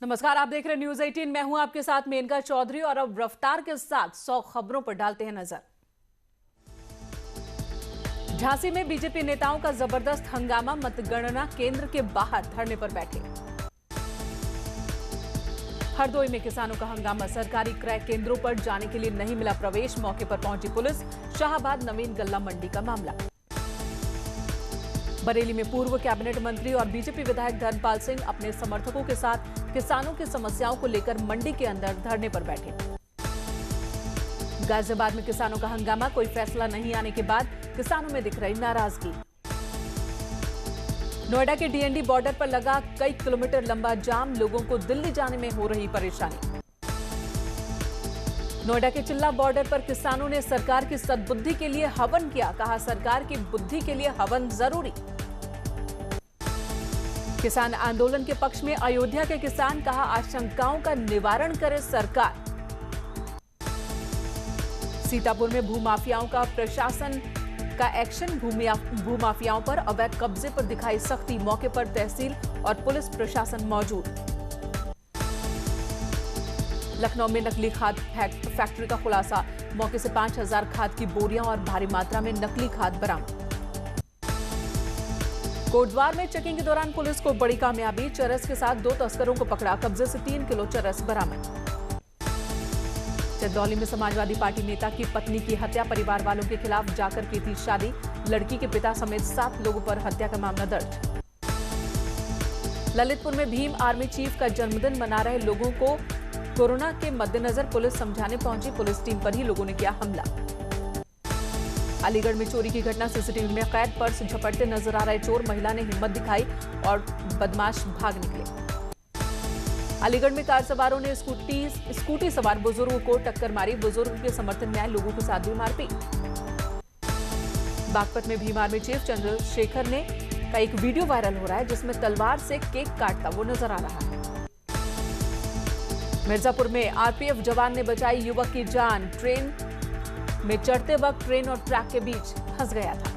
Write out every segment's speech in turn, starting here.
नमस्कार, आप देख रहे हैं न्यूज 18। मैं हूं आपके साथ मेनका चौधरी और अब रफ्तार के साथ 100 खबरों पर डालते हैं नजर। झांसी में बीजेपी नेताओं का जबरदस्त हंगामा, मतगणना केंद्र के बाहर धरने पर बैठे। हरदोई में किसानों का हंगामा, सरकारी क्रय केंद्रों पर जाने के लिए नहीं मिला प्रवेश, मौके पर पहुंची पुलिस। शाहाबाद नवीन गल्ला मंडी का मामला। बरेली में पूर्व कैबिनेट मंत्री और बीजेपी विधायक धर्मपाल सिंह अपने समर्थकों के साथ किसानों की समस्याओं को लेकर मंडी के अंदर धरने पर बैठे। गाजियाबाद में किसानों का हंगामा, कोई फैसला नहीं आने के बाद किसानों में दिख रही नाराजगी। नोएडा के डीएनडी बॉर्डर पर लगा कई किलोमीटर लंबा जाम, लोगों को दिल्ली जाने में हो रही परेशानी। नोएडा के चिल्ला बॉर्डर पर किसानों ने सरकार की सद्बुद्धि के लिए हवन किया, कहा सरकार की बुद्धि के लिए हवन जरूरी। किसान आंदोलन के पक्ष में अयोध्या के किसान, कहा आशंकाओं का निवारण करे सरकार। सीतापुर में भूमाफियाओं का प्रशासन का एक्शन, भूमाफियाओं पर अवैध कब्जे पर दिखाई सख्ती, मौके पर तहसील और पुलिस प्रशासन मौजूद। लखनऊ में नकली खाद फैक्ट्री का खुलासा, मौके से 5000 खाद की बोरियां और भारी मात्रा में नकली खाद बरामद। कोटद्वार में चेकिंग के दौरान पुलिस को बड़ी कामयाबी, चरस के साथ 2 तस्करों को पकड़ा, कब्जे से 3 किलो चरस बरामद। चंदौली में समाजवादी पार्टी नेता की पत्नी की हत्या, परिवार वालों के खिलाफ जाकर की थी शादी, लड़की के पिता समेत 7 लोगों पर हत्या का मामला दर्ज। ललितपुर में भीम आर्मी चीफ का जन्मदिन मना रहे लोगों को कोरोना के मद्देनजर पुलिस समझाने पहुंची, पुलिस टीम पर ही लोगों ने किया हमला। अलीगढ़ में चोरी की घटना, सीसीटीवी में कैद, पर्स झपटते नजर आ रहे चोर, महिला ने हिम्मत दिखाई और बदमाश भाग निकले। अलीगढ़ में कार सवारों ने स्कूटी सवार बुजुर्ग को टक्कर मारी, बुजुर्ग के समर्थन में आए लोगों के साथ भी मारपीट। बागपत में भीम आर्मी चीफ चंद्रशेखर ने का एक वीडियो वायरल हो रहा है जिसमें तलवार से केक काटता वो नजर आ रहा है। मिर्जापुर में आरपीएफ जवान ने बचाई युवक की जान, ट्रेन में चढ़ते वक्त ट्रेन और ट्रैक के बीच फंस गया था।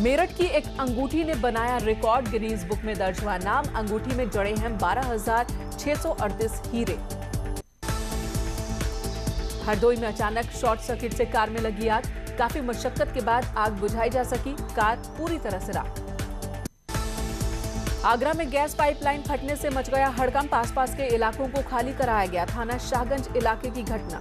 मेरठ की एक अंगूठी ने बनाया रिकॉर्ड, गिनीज बुक में दर्ज हुआ नाम, अंगूठी में जड़े हैं 12,638 हीरे। हरदोई में अचानक शॉर्ट सर्किट से कार में लगी आग, काफी मशक्कत के बाद आग बुझाई जा सकी, कार पूरी तरह से राख। आगरा में गैस पाइपलाइन फटने से मच गया हड़कंप, आसपास के इलाकों को खाली कराया गया, थाना शाहगंज इलाके की घटना।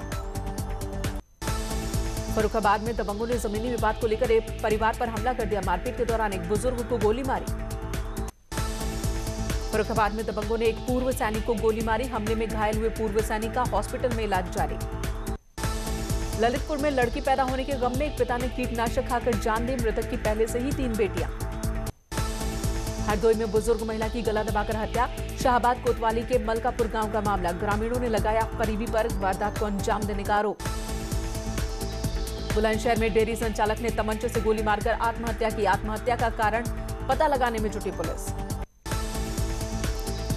फर्रुखाबाद में दबंगों ने जमीनी विवाद को लेकर एक परिवार पर हमला कर दिया, मारपीट के दौरान एक बुजुर्ग को गोली मारी। फर्रुखाबाद में दबंगों ने एक पूर्व सैनिक को गोली मारी, हमले में घायल हुए पूर्व सैनिक का हॉस्पिटल में इलाज जारी। ललितपुर में लड़की पैदा होने के गम में एक पिता ने कीटनाशक खाकर जान दी, मृतक की पहले से ही 3 बेटियां। हरदोई में बुजुर्ग महिला की गला दबाकर हत्या, शाहाबाद कोतवाली के मलकापुर गांव का मामला, ग्रामीणों ने लगाया करीबी पर वारदात को अंजाम देने का आरोप। बुलंदशहर में डेयरी संचालक ने तमंचे से गोली मारकर आत्महत्या की, आत्महत्या का कारण पता लगाने में जुटी पुलिस।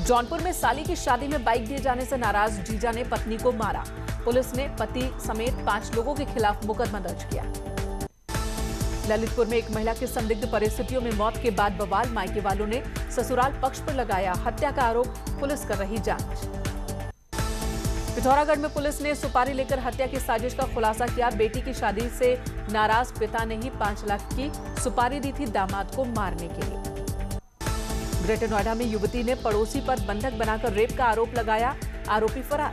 जौनपुर में साली की शादी में बाइक दिए जाने से नाराज जीजा ने पत्नी को मारा, पुलिस ने पति समेत 5 लोगों के खिलाफ मुकदमा दर्ज किया। ललितपुर में एक महिला की संदिग्ध परिस्थितियों में मौत के बाद बवाल, मायके वालों ने ससुराल पक्ष पर लगाया हत्या का आरोप, पुलिस कर रही जांच। पिथौरागढ़ में पुलिस ने सुपारी लेकर हत्या की साजिश का खुलासा किया, बेटी की शादी से नाराज पिता ने ही 5 लाख की सुपारी दी थी दामाद को मारने के लिए। ग्रेटर नोएडा में युवती ने पड़ोसी पर बंधक बनाकर रेप का आरोप लगाया, आरोपी फरार।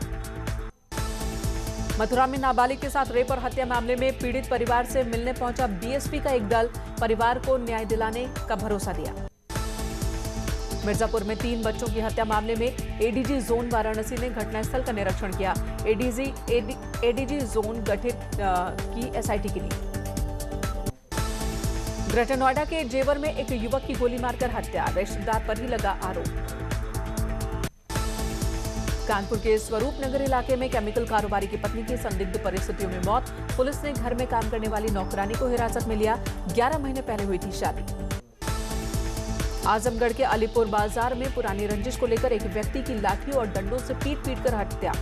मथुरा में नाबालिग के साथ रेप और हत्या मामले में पीड़ित परिवार से मिलने पहुंचा बीएसपी का एक दल, परिवार को न्याय दिलाने का भरोसा दिया। मिर्जापुर में 3 बच्चों की हत्या मामले में एडीजी जोन वाराणसी ने घटनास्थल का निरीक्षण किया, एडीजी जोन गठित की एसआईटी के लिए। ग्रेटर नोएडा के जेवर में एक युवक की गोली मारकर हत्या, रिश्तेदार पर ही लगा आरोप। कानपुर के स्वरूप नगर इलाके में केमिकल कारोबारी की पत्नी की संदिग्ध परिस्थितियों में मौत, पुलिस ने घर में काम करने वाली नौकरानी को हिरासत में लिया, 11 महीने पहले हुई थी शादी। आजमगढ़ के अलीपुर बाजार में पुरानी रंजिश को लेकर एक व्यक्ति की लाठी और डंडों से पीट कर हत्या,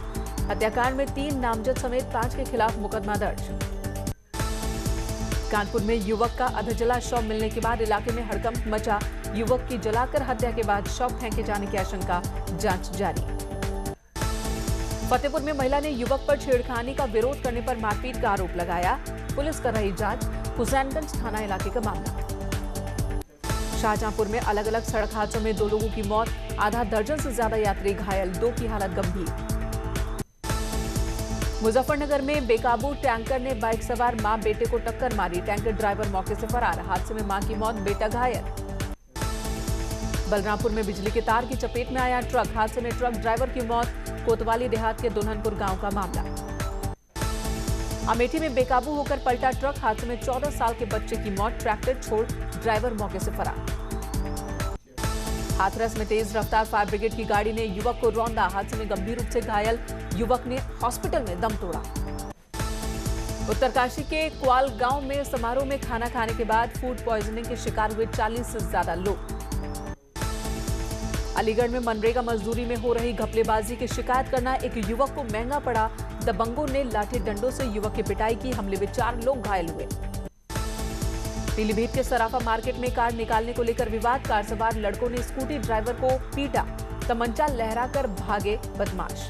हत्याकांड में 3 नामजद समेत 5 के खिलाफ मुकदमा दर्ज। कानपुर में युवक का अधजला शव मिलने के बाद इलाके में हड़कंप मचा। युवक की जलाकर हत्या के बाद शव फेंके जाने की आशंका, जांच जारी। फतेहपुर में महिला ने युवक पर छेड़खानी का विरोध करने पर मारपीट का आरोप लगाया। पुलिस कर रही जांच। हुसैनगंज थाना इलाके का मामला। शाहजहांपुर में अलग अलग सड़क हादसों में 2 लोगों की मौत, आधा दर्जन से ज्यादा यात्री घायल, 2 की हालत गंभीर। मुजफ्फरनगर में बेकाबू टैंकर ने बाइक सवार मां बेटे को टक्कर मारी। टैंकर ड्राइवर मौके से फरार। हादसे में मां की मौत, बेटा घायल। बलरामपुर में बिजली के तार की चपेट में आया ट्रक। हादसे में ट्रक ड्राइवर की मौत। कोतवाली देहात के दुल्हनपुर गांव का मामला। अमेठी में बेकाबू होकर पलटा ट्रक। हादसे में 14 साल के बच्चे की मौत। ट्रैक्टर छोड़ ड्राइवर मौके से फरार। हाथरस में तेज रफ्तार फायर ब्रिगेड की गाड़ी ने युवक को रौंदा। हादसे में गंभीर रूप से घायल युवक ने हॉस्पिटल में दम तोड़ा। उत्तरकाशी के क्वाल गांव में समारोह में खाना खाने के बाद फूड पॉइजनिंग के शिकार हुए 40 से ज्यादा लोग। अलीगढ़ में मनरेगा मजदूरी में हो रही घपलेबाजी की शिकायत करना एक युवक को महंगा पड़ा। दबंगों ने लाठी डंडों से युवक की पिटाई की। हमले में 4 लोग घायल हुए। पीलीभीत के सराफा मार्केट में कार निकालने को लेकर विवाद। कार सवार लड़कों ने स्कूटी ड्राइवर को पीटा। तमंचा लहराकर भागे बदमाश।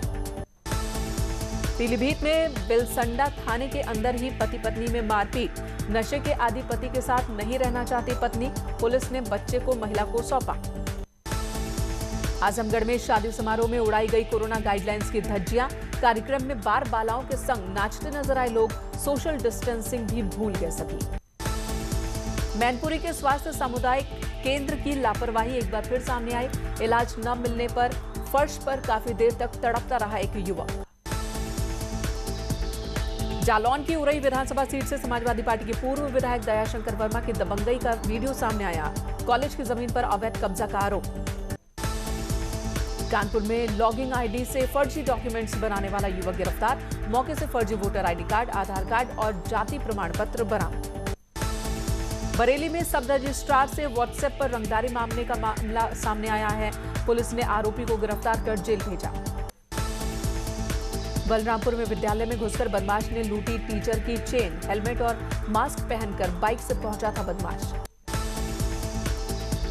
पीलीभीत में बिलसंडा थाने के अंदर ही पति पत्नी में मारपीट। नशे के आदी पति के साथ नहीं रहना चाहती पत्नी। पुलिस ने बच्चे को महिला को सौंपा। आजमगढ़ में शादी समारोह में उड़ाई गई कोरोना गाइडलाइंस की धज्जियां। कार्यक्रम में बार बालाओं के संग नाचते नजर आए लोग। सोशल डिस्टेंसिंग भी भूल गए सभी। मैनपुरी के स्वास्थ्य सामुदायिक केंद्र की लापरवाही एक बार फिर सामने आई। इलाज न मिलने पर फर्श पर काफी देर तक तड़पता रहा एक युवक। जालौन की उरई विधानसभा सीट से समाजवादी पार्टी के पूर्व विधायक दयाशंकर वर्मा की दबंगई का वीडियो सामने आया। कॉलेज की जमीन पर अवैध कब्जा का आरोप। कानपुर में लॉगिंग आईडी से फर्जी डॉक्यूमेंट्स बनाने वाला युवक गिरफ्तार। मौके से फर्जी वोटर आईडी कार्ड, आधार कार्ड और जाति प्रमाण पत्र बरामद। बरेली में सब रजिस्ट्रार से व्हाट्सएप पर रंगदारी मामले का मामला सामने आया है। पुलिस ने आरोपी को गिरफ्तार कर जेल भेजा। बलरामपुर में विद्यालय में घुसकर बदमाश ने लूटी टीचर की चेन। हेलमेट और मास्क पहनकर बाइक से पहुंचा था बदमाश।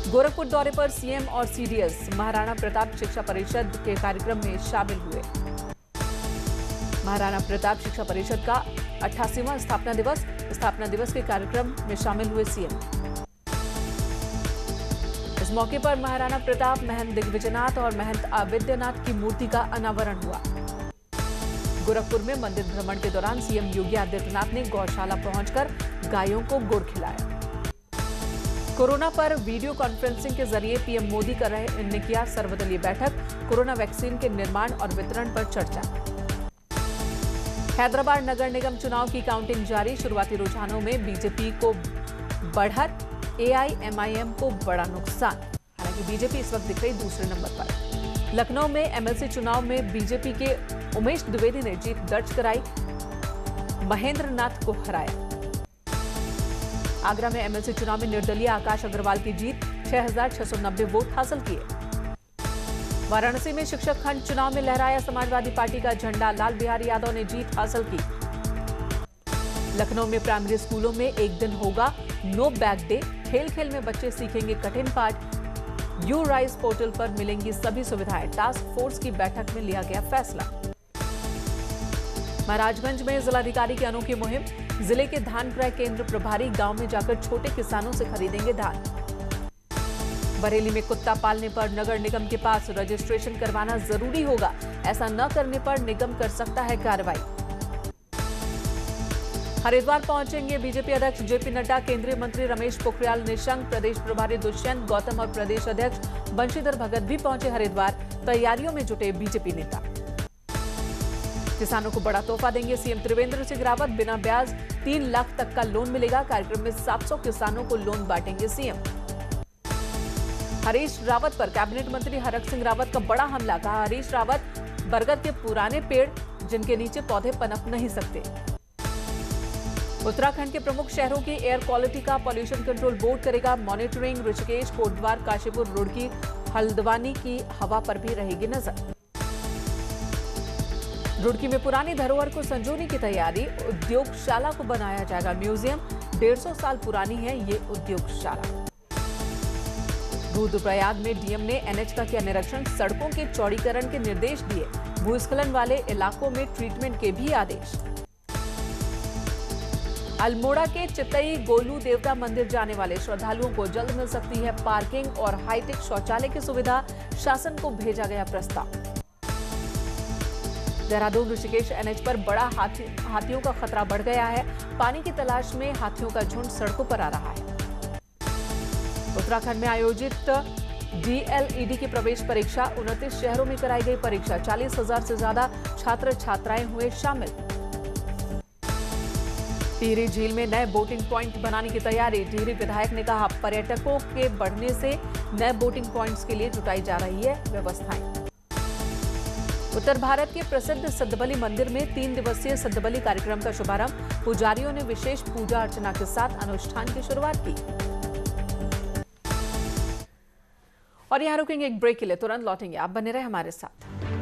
गोरखपुर दौरे पर सीएम और सीडीएस महाराणा प्रताप शिक्षा परिषद के कार्यक्रम में शामिल हुए। महाराणा प्रताप शिक्षा परिषद का 88वां स्थापना दिवस के कार्यक्रम में शामिल हुए सीएम। इस मौके पर महाराणा प्रताप, महंत दिग्विजयनाथ और महंत अविद्यनाथ की मूर्ति का अनावरण हुआ। गोरखपुर में मंदिर भ्रमण के दौरान सीएम योगी आदित्यनाथ ने गौशाला पहुंचकर गायों को गुड़ खिलाया। कोरोना पर वीडियो कॉन्फ्रेंसिंग के जरिए पीएम मोदी ने किया सर्वदलीय बैठक। कोरोना वैक्सीन के निर्माण और वितरण पर चर्चा। हैदराबाद नगर निगम चुनाव की काउंटिंग जारी। शुरुआती रुझानों में बीजेपी को बढ़त, एआईएमआईएम को बड़ा नुकसान। हालांकि बीजेपी इस वक्त दिख रही दूसरे नंबर पर। लखनऊ में एमएलसी चुनाव में बीजेपी के उमेश द्विवेदी ने जीत दर्ज कराई। महेंद्र नाथ को हराया। आगरा में एमएलसी चुनाव में निर्दलीय आकाश अग्रवाल की जीत, 6,690 वोट हासिल किए। वाराणसी में शिक्षक खंड चुनाव में लहराया समाजवादी पार्टी का झंडा। लाल बिहारी यादव ने जीत हासिल की। लखनऊ में प्राइमरी स्कूलों में एक दिन होगा नो बैग डे। खेल खेल में बच्चे सीखेंगे कठिन पाठ। यू राइज पोर्टल पर मिलेंगी सभी सुविधाएं। टास्क फोर्स की बैठक में लिया गया फैसला। महाराजगंज में जिलाधिकारी की अनोखी मुहिम। जिले के धान क्रय केंद्र प्रभारी गांव में जाकर छोटे किसानों से खरीदेंगे धान। बरेली में कुत्ता पालने पर नगर निगम के पास रजिस्ट्रेशन करवाना जरूरी होगा। ऐसा न करने पर निगम कर सकता है कार्रवाई। हरिद्वार पहुंचेंगे बीजेपी अध्यक्ष जेपी नड्डा। केंद्रीय मंत्री रमेश पोखरियाल निशंक, प्रदेश प्रभारी दुष्यंत गौतम और प्रदेश अध्यक्ष बंशीधर भगत भी पहुंचे हरिद्वार। तैयारियों में जुटे बीजेपी नेता। किसानों को बड़ा तोहफा देंगे सीएम त्रिवेंद्र सिंह रावत। बिना ब्याज 3 लाख तक का लोन मिलेगा। कार्यक्रम में 700 किसानों को लोन बांटेंगे सीएम। हरीश रावत पर कैबिनेट मंत्री हरक सिंह रावत का बड़ा हमला। कहा हरीश रावत बरगद के पुराने पेड़ जिनके नीचे पौधे पनप नहीं सकते। उत्तराखंड के प्रमुख शहरों की एयर क्वालिटी का पॉल्यूशन कंट्रोल बोर्ड करेगा मॉनिटरिंग। ऋषिकेश, कोटद्वार, काशीपुर, रुड़की, हल्द्वानी की हवा पर भी रहेगी नजर। रुड़की में पुरानी धरोहर को संजोने की तैयारी। उद्योगशाला को बनाया जाएगा म्यूजियम। 150 साल पुरानी है ये उद्योगशाला। रुद्रप्रयाग में डीएम ने एनएच का किया निरीक्षण, सड़कों के चौड़ीकरण के निर्देश दिए, भूस्खलन वाले इलाकों में ट्रीटमेंट के भी आदेश। अल्मोड़ा के चितई गोलू देवता मंदिर जाने वाले श्रद्धालुओं को जल्द मिल सकती है पार्किंग और हाईटेक शौचालय की सुविधा, शासन को भेजा गया प्रस्ताव। देहरादून ऋषिकेश एनएच पर बड़ा हाथियों का खतरा बढ़ गया है, पानी की तलाश में हाथियों का झुंड सड़कों पर आ रहा है। उत्तराखंड में आयोजित डीएलईडी की प्रवेश परीक्षा, 29 शहरों में कराई गई परीक्षा, 40,000 से ज्यादा छात्र छात्राएं हुए शामिल। टिहरी झील में नए बोटिंग पॉइंट बनाने की तैयारी, टिहरी विधायक ने कहा पर्यटकों के बढ़ने से नए बोटिंग पॉइंट्स के लिए जुटाई जा रही है व्यवस्थाएं। उत्तर भारत के प्रसिद्ध सद्धबली मंदिर में 3 दिवसीय सद्धबली कार्यक्रम का शुभारंभ, पुजारियों ने विशेष पूजा अर्चना के साथ अनुष्ठान की शुरुआत की। और यहां रुकेंगे एक ब्रेक के लिए, तुरंत लौटेंगे, आप बने रहे हमारे साथ।